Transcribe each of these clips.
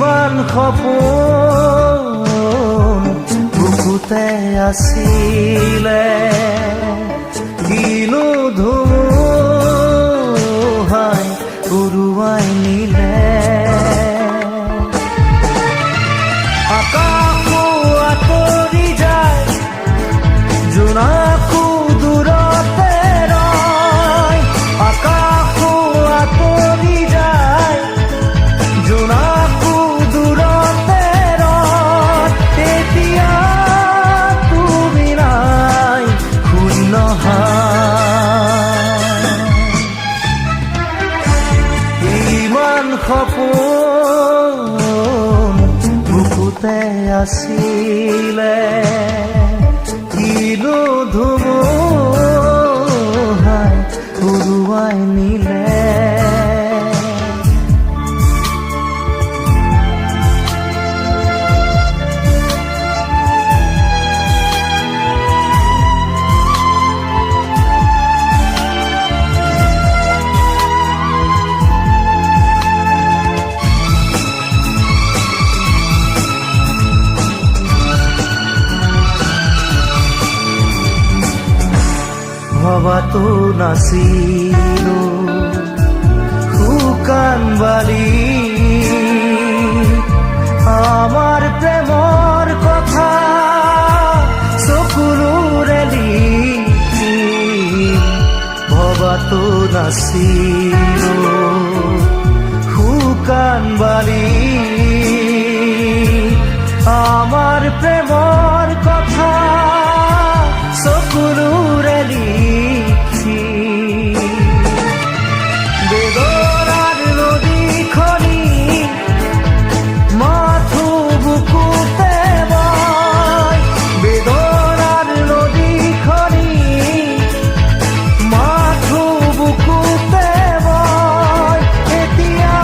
ইমান সপোন বুকুতে আছিলে, কিনো ধুমুহাই উৰুৱাই নিলে। আকাশো আঁতৰি যায়, জোনাকো দূৰতে ৰয়। আকাশো আঁতৰি যায়, জোনাকো দূৰতে ৰয়। এতিয়া তুমি নাই, শূন্য ইমান সপোন বুকুতে আছিলে, কিনো ধুমুহাই উৰুৱাই নিলে। ভবাতো নাছিলো শুকান বালি, আমাৰ প্ৰেমৰ কথা চকুৰে লিখি। ভবাতো নাছিলো শুকান বালি, আমাৰ প্ৰেমৰ কথা চকুৰে লিখি। বেদনাৰ নদীখনি মাথো বুকুতে বয়, বেদনাৰ নদীখনি মাথো বুকুতে বয়। এতিয়া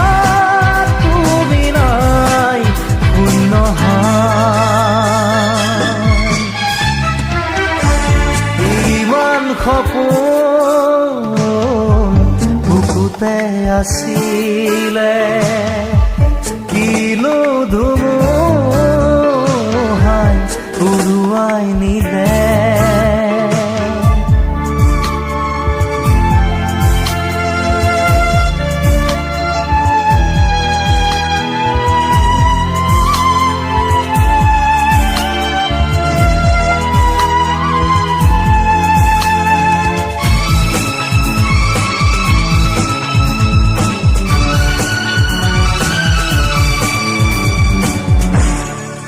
তুমি নাই, শূন্য সপোন বুকুতে আছিলে, কিনো ধুমুহাই উৰুৱাই নিলে।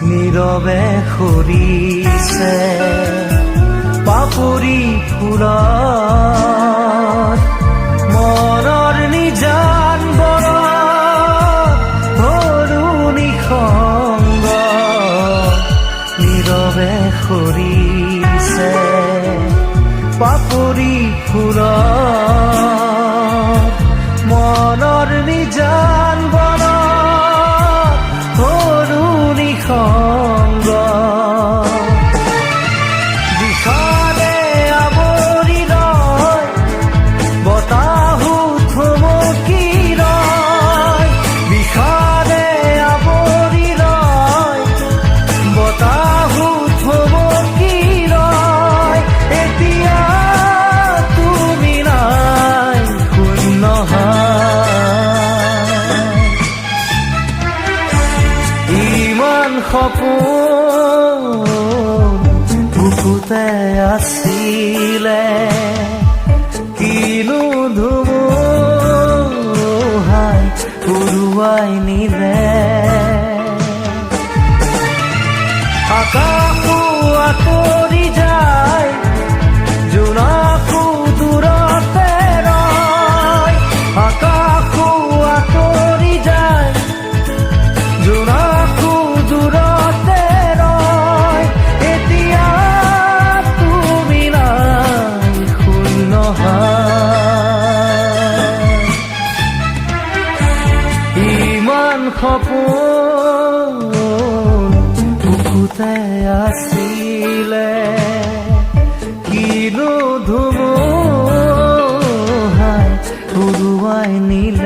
নীৰৱে সৰিছে পাপৰি ফুলত, মনৰ নিজান বৰত সৰু নিসংগ। নীৰৱে সৰিছে পাপৰি ফুলত, মনৰ নিজান বৰত সৰু নিসংগ। বিষাদে আৱৰি লয়, বতাহো থমকি ৰয়। বিষাদে আৱৰি লয়, বতাহো থমকি ৰয়। এতিয়া তুমি নাই, শূন্য ইমান সপোন বুকুতে আছিলে, কিনো ধুমুহাই উৰুৱাই নিলে। আকাশো আঁতৰি যায়, জোনাকো দূৰতে ৰয়। আকাশো আঁতৰি যায়, জোনাকো দূৰতে ৰয়। এতিয়া তুমি নাই, শূন্য ইমান সপোন বুকুতে আছিলে, কিনো ধুমুহাই উৰুৱাই নিলে।